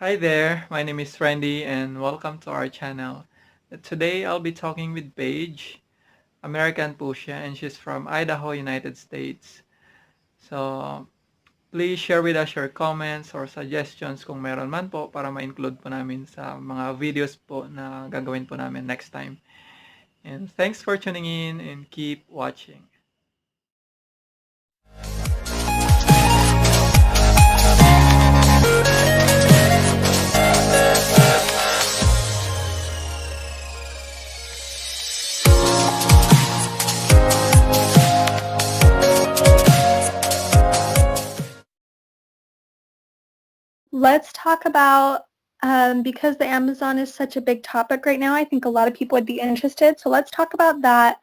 Hi there, my name is Randy and welcome to our channel. Today I'll be talking with Paige, American po siya, and she's from Idaho, United States. So, please share with us your comments or suggestions kung meron man po para ma-include po namin sa mga videos po na gagawin po namin next time. And thanks for tuning in and keep watching. Let's talk about, because the Amazon is such a big topic right now, I think a lot of people would be interested. So let's talk about that.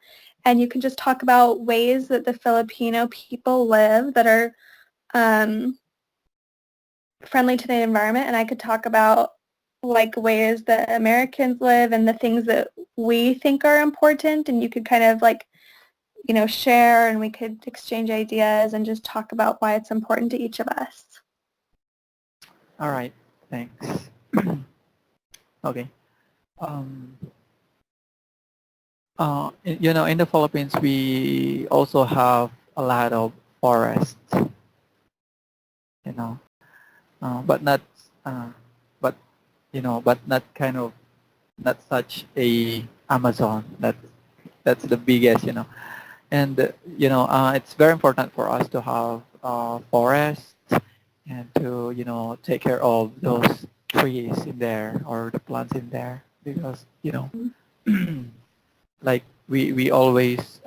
And you can just talk about ways that the Filipino people live that are friendly to the environment. And I could talk about like ways that Americans live and the things that we think are important. And you could kind of like, share, and we could exchange ideas and just talk about why it's important to each of us. All right, thanks. Okay. Um, in the Philippines, we also have a lot of forests, you know, but not, but but not kind of, not such a Amazon. That's the biggest, and it's very important for us to have forests and to take care of those trees in there or the plants in there because like we always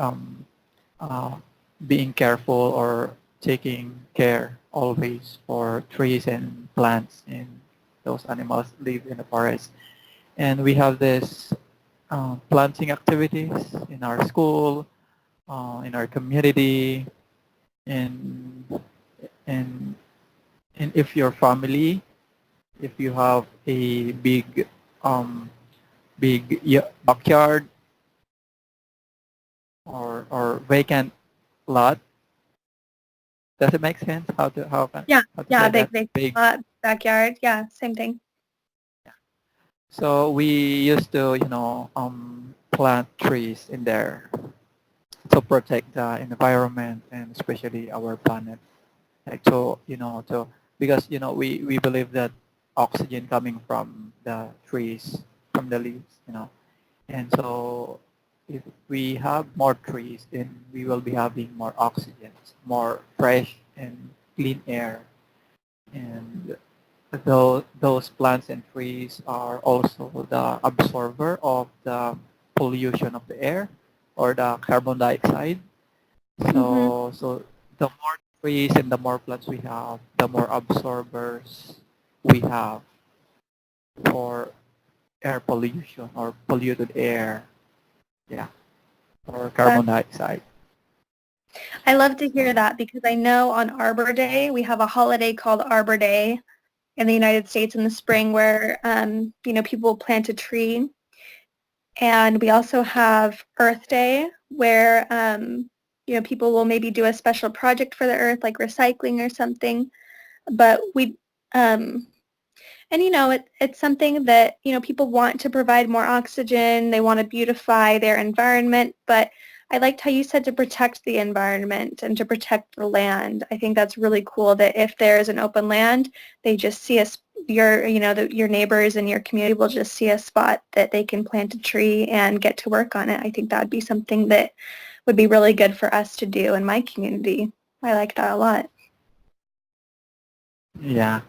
being careful or taking care always for trees and plants and those animals live in the forest. And we have this planting activities in our school, in our community, and and and if your family, if you have a um, big backyard or vacant lot. Does it make sense? Yeah, how to say that? big backyard. Yeah, same thing. So we used to plant trees in there to protect the environment and especially our planet. Like to because we believe that oxygen coming from the trees, from the leaves, and so if we have more trees, then we will be having more oxygen, more fresh and clean air. And those plants and trees are also the absorber of the pollution of the air or the carbon dioxide. So the more trees and the more plants we have, the more absorbers we have for air pollution or polluted air. Yeah. Or carbon dioxide. I love to hear that because I know on Arbor Day, we have a holiday called Arbor Day in the United States in the spring where, people plant a tree. And we also have Earth Day where, people will maybe do a special project for the earth, like recycling or something. But it's something that, people want to provide more oxygen. They want to beautify their environment. But I liked how you said to protect the environment and to protect the land. I think that's really cool that if there's an open land, they just see your neighbors and your community will just see a spot that they can plant a tree and get to work on it. I think that would be something that would be really good for us to do in my community. I like that a lot. Yeah.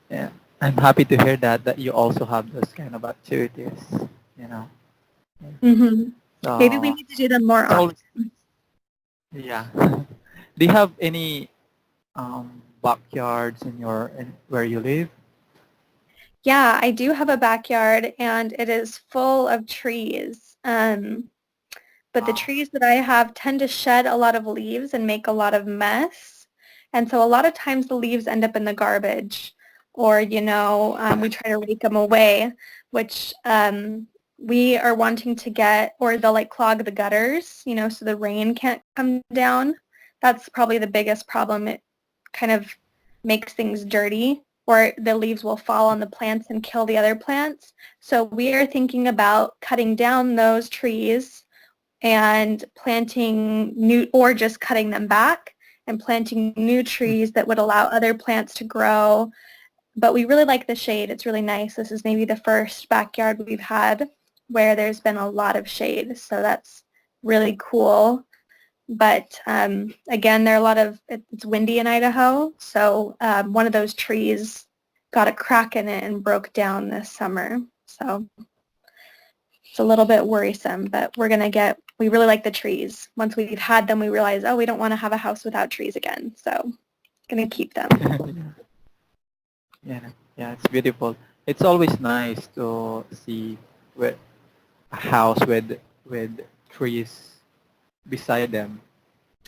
Yeah. I'm happy to hear that you also have those kind of activities, you know. Mm-hmm. Maybe we So, need to do them more often. yeah. Do you have any backyards in where you live? Yeah, I do have a backyard and it is full of trees. But the Wow. trees that I have tend to shed a lot of leaves and make a lot of mess. And so a lot of times the leaves end up in the garbage or, we try to rake them away, which we are wanting to get, or they'll like clog the gutters, so the rain can't come down. That's probably the biggest problem. It kind of makes things dirty or the leaves will fall on the plants and kill the other plants. So we are thinking about cutting down those trees and planting new, or just cutting them back and planting new trees that would allow other plants to grow. But we really like the shade. It's really nice. This is maybe the first backyard we've had where there's been a lot of shade. So that's really cool. But again, there are a lot of, it's windy in Idaho. So one of those trees got a crack in it and broke down this summer. So it's a little bit worrisome, but we really like the trees. Once we've had them, we realize, oh, we don't want to have a house without trees again. So going to keep them. Yeah, yeah, it's beautiful. It's always nice to see a house with trees beside them.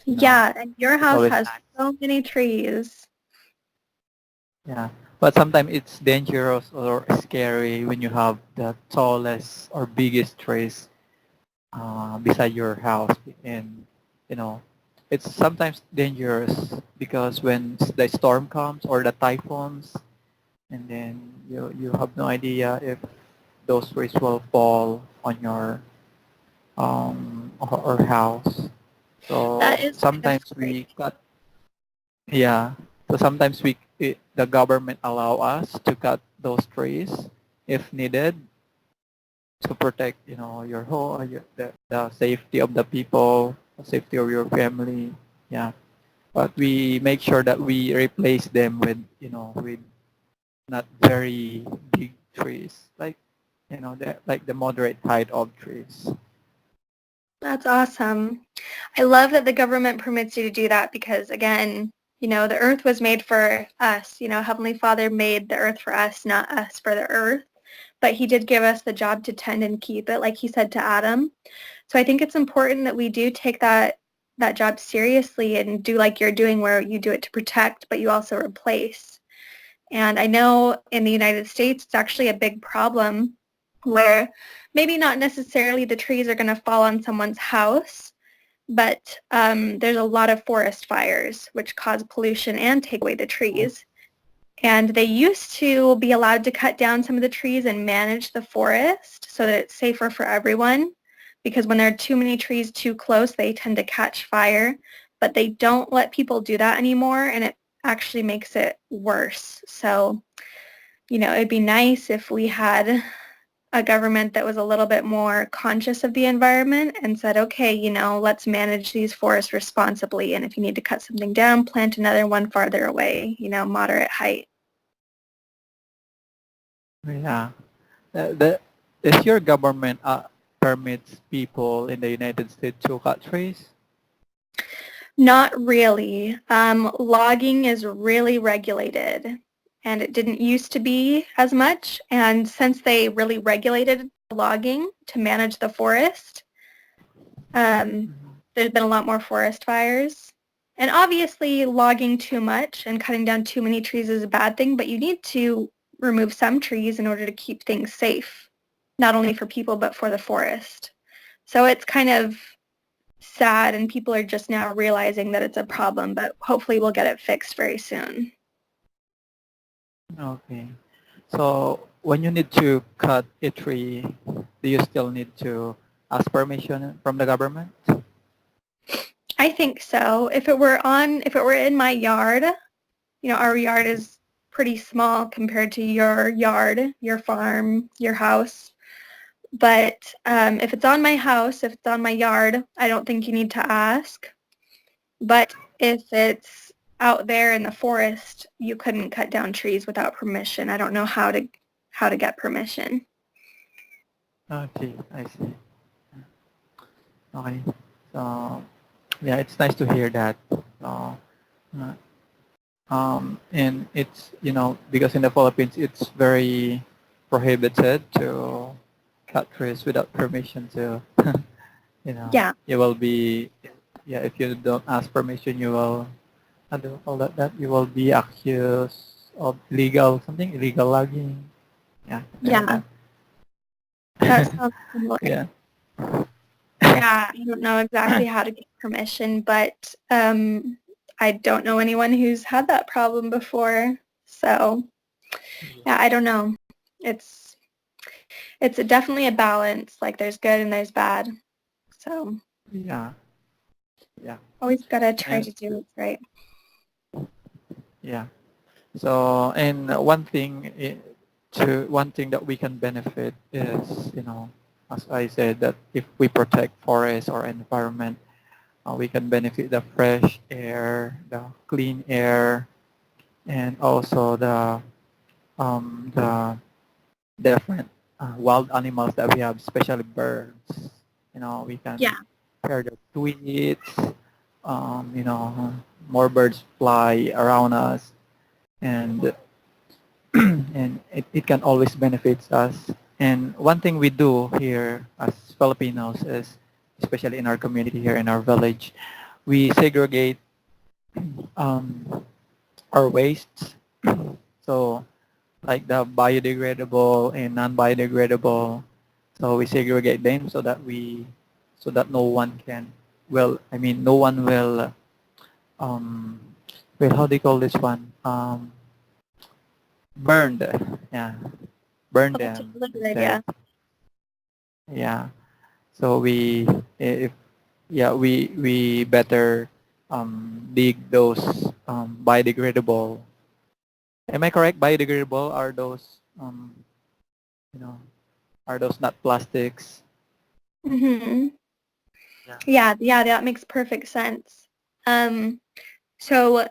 Yeah, and your house has Nice. so many trees. Yeah, but sometimes it's dangerous or scary when you have the tallest or biggest trees beside your house, and it's sometimes dangerous because when the storm comes or the typhoons, and then you have no idea if those trees will fall on your or house. That So is kind of sometimes scary. we cut. Yeah. So sometimes the government allow us to cut those trees if needed to protect, your home, the safety of the people, the safety of your family. Yeah. But we make sure that we replace them with not very big trees, like, the moderate height of trees. That's awesome. I love that the government permits you to do that because, again, the earth was made for us. Heavenly Father made the earth for us, not us for the earth. But he did give us the job to tend and keep it, like he said to Adam. So I think it's important that we do take that job seriously and do like you're doing, where you do it to protect, but you also replace. And I know in the United States, it's actually a big problem where maybe not necessarily the trees are going to fall on someone's house, but there's a lot of forest fires, which cause pollution and take away the trees. And they used to be allowed to cut down some of the trees and manage the forest so that it's safer for everyone, because when there are too many trees too close, they tend to catch fire. But they don't let people do that anymore, and it actually makes it worse. So, it'd be nice if we had a government that was a little bit more conscious of the environment and said, okay, let's manage these forests responsibly. And if you need to cut something down, plant another one farther away, moderate height. Yeah. If your government permits people in the United States to cut trees? Not really. Logging is really regulated, and it didn't used to be as much. And since they really regulated logging to manage the forest, there's been a lot more forest fires. And obviously, logging too much and cutting down too many trees is a bad thing, but you need to remove some trees in order to keep things safe, not only for people, but for the forest. So it's kind of sad, and people are just now realizing that it's a problem, but hopefully we'll get it fixed very soon. Okay. So when you need to cut a tree, do you still need to ask permission from the government? I think so. If it were in my yard, our yard is pretty small compared to your yard, your farm, your house. But if it's on my house, if it's on my yard, I don't think you need to ask. But if it's out there in the forest, you couldn't cut down trees without permission. I don't know how to get permission. Okay, I see. Okay. So yeah, it's nice to hear that. Uh, and it's, because in the Philippines, it's very prohibited to cut trees without permission to, Yeah. you will be, yeah, if you don't ask permission, you will, how do you call that you will be accused of illegal logging. Yeah. Yeah. That sounds similar. Yeah. Yeah, I don't know exactly how to get permission, but I don't know anyone who's had that problem before. So Yeah, I don't know. It's definitely a balance. Like there's good and there's bad. So Yeah, yeah, always gotta try and to do it right. yeah. So, and one thing that we can benefit is, as I said, that if we protect forest or environment, we can benefit the fresh air, the clean air, and also the different wild animals that we have, especially birds. We can Yeah. hear the tweets. More birds fly around us, and and it can always benefit us. And one thing we do here as Filipinos is, especially in our community here in our village, we segregate um, our wastes. So like the biodegradable and non-biodegradable. So we segregate them so that no one can, no one um, how do you call this one? Burned, yeah, burn Oh, that's a them really good instead. idea. Yeah. So if we better dig those biodegradable. Am I correct? Biodegradable are those you know are those not plastics? Mhm. Yeah. Yeah, yeah, that makes perfect sense. So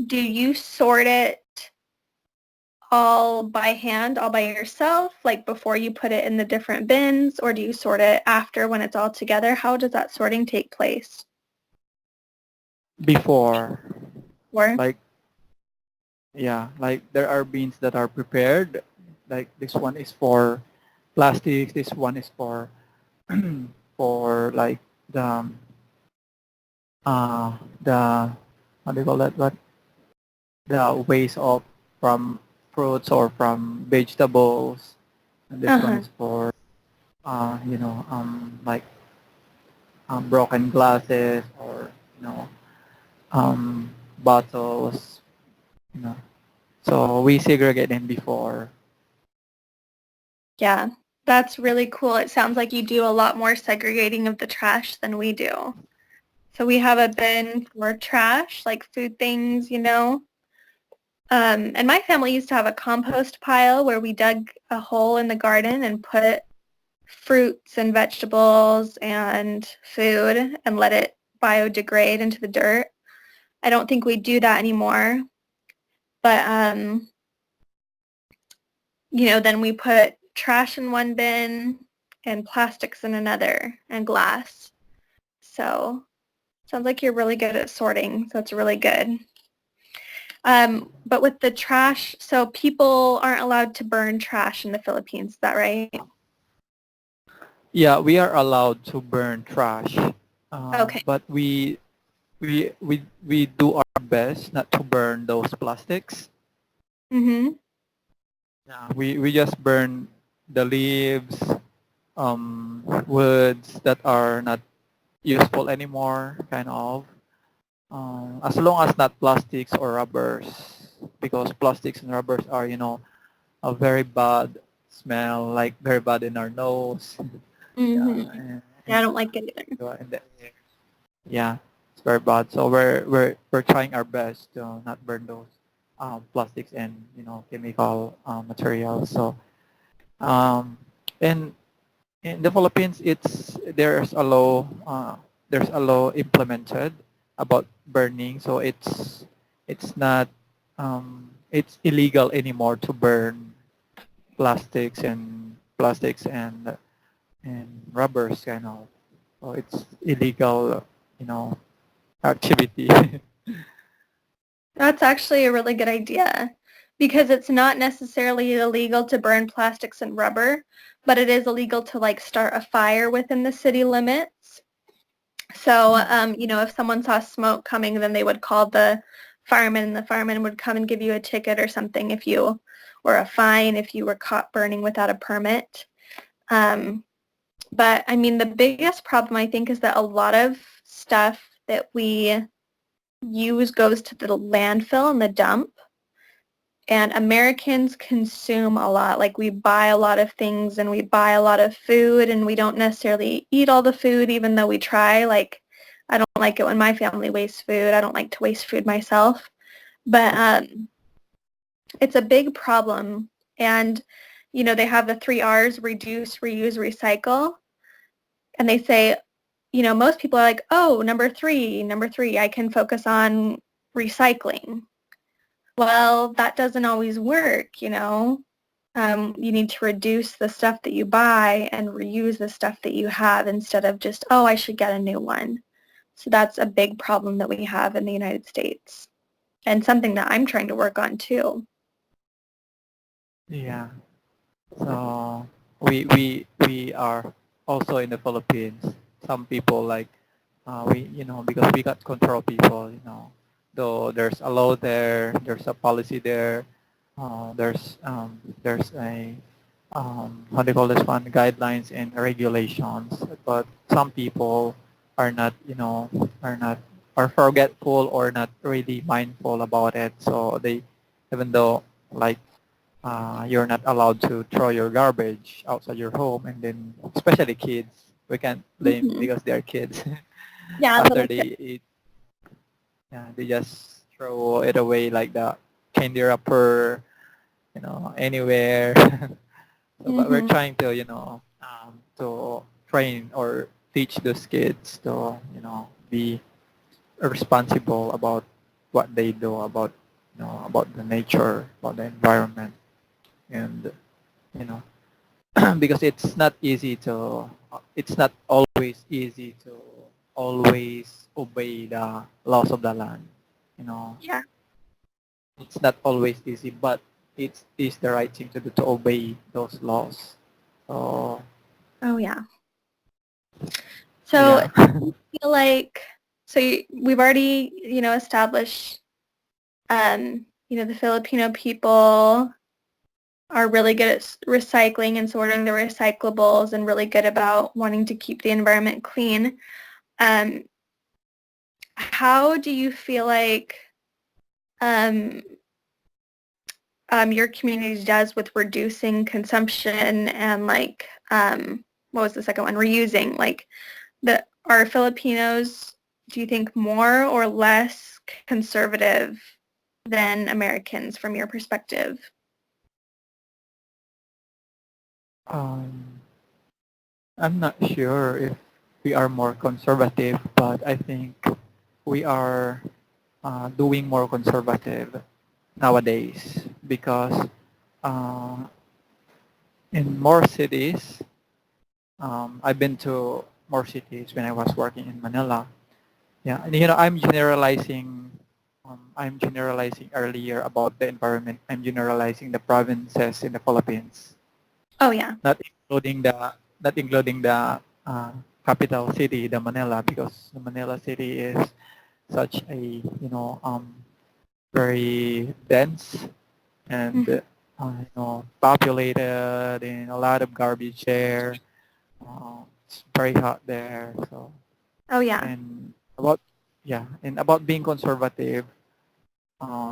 do you sort it all by hand, all by yourself, like before you put it in the different bins, or do you sort it after when it's all together? How does that sorting take place? Before, Or like like there are bins that are prepared. Like this one is for plastics. This one is for for like the the how do you call that? What the waste of from fruits or from vegetables. And this one uh-huh. is for like broken glasses or bottles. You know, so we segregate them before. Yeah, that's really cool. It sounds like you do a lot more segregating of the trash than we do. So we have a bin for trash, like food things, and my family used to have a compost pile where we dug a hole in the garden and put fruits and vegetables and food and let it biodegrade into the dirt. I don't think we do that anymore, but then we put trash in one bin and plastics in another and glass. So sounds like you're really good at sorting, so it's really good. But with the trash, so people aren't allowed to burn trash in the Philippines, is that right? Yeah, we are allowed to burn trash, Okay. but we do our best not to burn those plastics. Mhm. Yeah, we just burn the leaves, woods that are not useful anymore, kind of. As long as not plastics or rubbers, because plastics and rubbers are, a very bad smell, like very bad in our nose. Yeah, Mhm. Yeah, I don't like it either. in the air. Yeah, it's very bad. So we're trying our best to not burn those plastics and chemical materials. So um, and in the Philippines, there's a law implemented about burning. So it's not it's illegal anymore to burn plastics and rubbers, kind of. So it's illegal, you know, activity. That's actually a really good idea because it's not necessarily illegal to burn plastics and rubber, but it is illegal to like start a fire within the city limits. So, if someone saw smoke coming, then they would call the fireman and the fireman would come and give you a ticket or something or a fine if you were caught burning without a permit. Um, but I mean, the biggest problem I think is that a lot of stuff that we use goes to the landfill and the dump. And Americans consume a lot. Like we buy a lot of things and we buy a lot of food and we don't necessarily eat all the food even though we try. Like I don't like it when my family wastes food. I don't like to waste food myself. But it's a big problem. And, you know, they have the 3 R's, reduce, reuse, recycle. And they say, you know, most people are like, oh, number three, I can focus on recycling. Well, that doesn't always work, you know. You need to reduce the stuff that you buy and reuse the stuff that you have instead of just, oh, I should get a new one. So that's a big problem that we have in the United States and something that I'm trying to work on too. Yeah. So we are also in the Philippines. Some people like we because we got control people. Though there's a law there, there's a policy there. There's a what do you call this one, guidelines and regulations. But some people are not are not are forgetful or not really mindful about it. So they, even though like you're not allowed to throw your garbage outside your home, and then especially kids, we can't blame Mm-hmm. because they're kids. Yeah, After little they kid. eat, yeah, they just throw it away like the candy wrapper, anywhere. So, but we're Mm-hmm. trying to to train or teach those kids to be responsible about what they do, about about the nature, about the environment, and you know because it's not always easy to always obey the laws of the land. you know Yeah. it's not always easy, but it is the right thing to do, to obey those laws. So Oh, yeah. so So yeah. I feel like, we've already, you know, established, you know, the Filipino people are really good at recycling and sorting the recyclables and really good about wanting to keep the environment clean. Um, how do you feel like um, your community does with reducing consumption and like, what was the second one? Reusing. Like, are Filipinos, do you think, more or less conservative than Americans from your perspective? um, I'm not sure if we are more conservative, but I think we are doing more conservative nowadays, because uh, in more cities, I've been to more cities when I was working in Manila. Yeah, and I'm generalizing. I'm generalizing earlier about the environment. I'm generalizing the provinces in the Philippines, Oh, yeah. not including the capital city, the Manila, because the Manila city is such a very dense and Mhm. populated, and a lot of garbage there. It's very hot there. So, Oh, yeah. and about and about being conservative,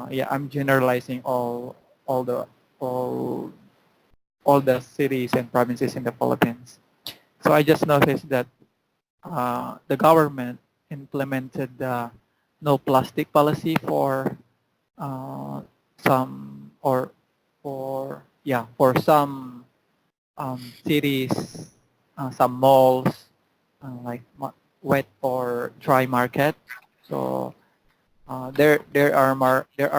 yeah, I'm generalizing all the all all the cities and provinces in the Philippines. So I just noticed that the government implemented the no plastic policy for uh, some or for some cities, some malls, like wet or dry market. So there are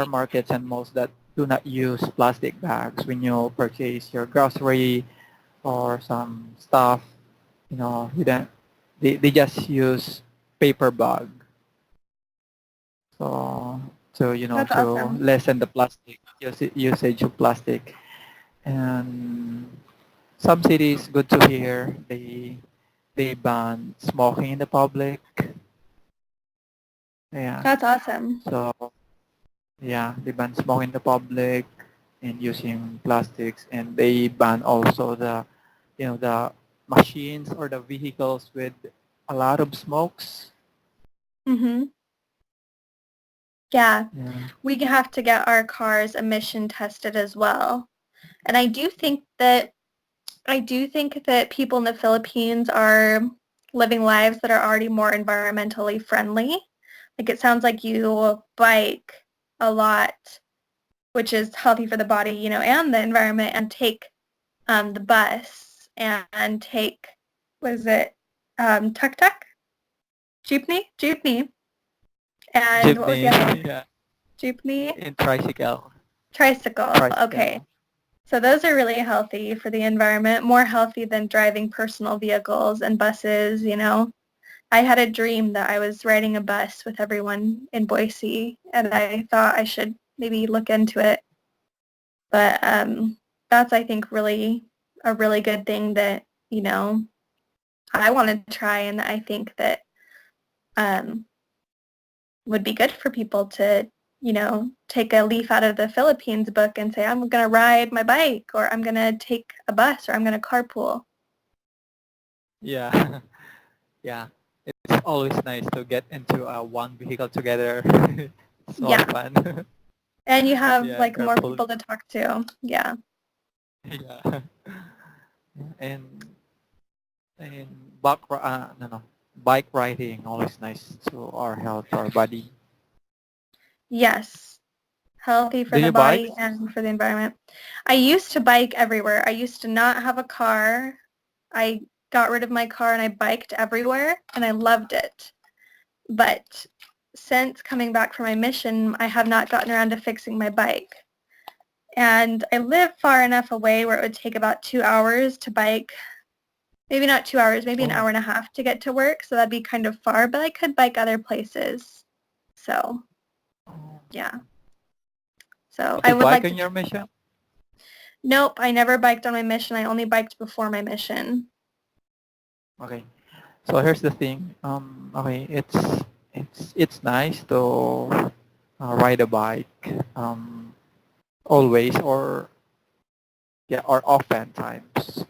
markets and malls that do not use plastic bags when you purchase your grocery or some stuff. You don't. They just use paper bag. So That's to awesome. lessen the plastic usage of plastic. And some cities, good to hear, they ban smoking in the public. Yeah. That's awesome. So yeah, they ban smoking in the public and using plastics, and they ban also the machines or the vehicles with a lot of smokes. Mm-hmm. Yeah, Yeah. we have to get our cars emission tested as well. And I do think that people in the Philippines are living lives that are already more environmentally friendly. Like it sounds like you bike a lot, which is healthy for the body, and the environment, and take the bus and take, what is it, tuk-tuk? Jeepney. And what was the Jeepney. other one? Yeah. Jeepney? In tricycle. Tricycle. Okay. Tricycle. So those are really healthy for the environment, more healthy than driving personal vehicles and buses. I had a dream that I was riding a bus with everyone in Boise, and I thought I should maybe look into it. But that's, I think, really a really good thing that, I want to try, and I think that um, would be good for people to, take a leaf out of the Philippines book and say, I'm going to ride my bike, or I'm going to take a bus, or I'm going to carpool. Yeah. Yeah. It's always nice to get into one vehicle together. It's more Yeah. fun. And you have Yeah, like more carpool. people to talk to. Yeah. Yeah. And and no, bike riding always nice to our health, our body. Yes. Healthy for Do the you bike? body and for the environment. I used to bike everywhere. I used to not have a car. I got rid of my car and I biked everywhere and I loved it. But since coming back from my mission, I have not gotten around to fixing my bike. And I live far enough away where it would take about 2 hours to bike. Maybe not 2 hours, maybe an Oh, hour and a half to get to work. So that'd be kind of far, but I could bike other places. So, oh. yeah. So Did I you would bike like on to. your mission? Nope, I never biked on my mission. I only biked before my mission. Okay. So here's the thing. Okay, it's nice to ride a bike. Always or yeah or often times,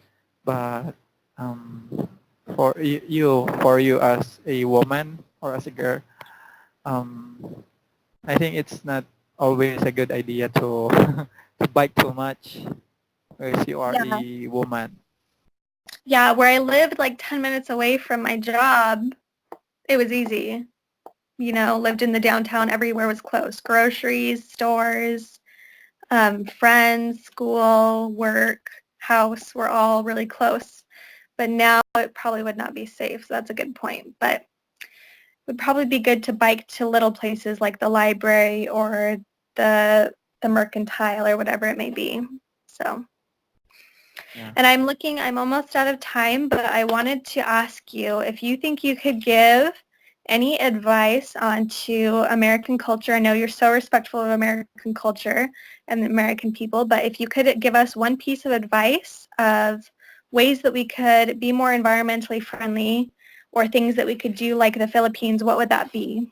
but for you as a woman or as a girl, um, I think it's not always a good idea to to bike too much if you are Yeah. a woman. Yeah, where I lived like 10 minutes away from my job, it was easy. Lived in the downtown, everywhere was close. Groceries, stores, friends, school, work, house were all really close. But now it probably would not be safe, so that's a good point. But it would probably be good to bike to little places like the library or the mercantile or whatever it may be. So, Yeah. and I'm almost out of time, but I wanted to ask you if you think you could give any advice onto American culture. I know you're so respectful of American culture and the American people, but if you could give us one piece of advice of ways that we could be more environmentally friendly or things that we could do like the Philippines, what would that be?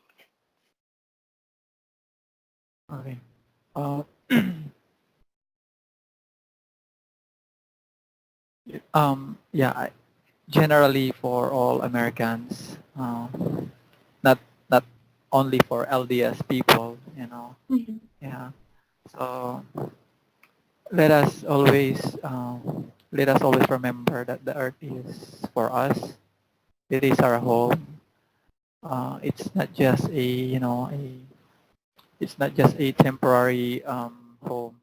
Okay. Uh, yeah. Generally, for all Americans, not not only for LDS people, Mhm. Yeah. So let us always remember that the earth is for us. It is our home. It's not just a it's not just a temporary home.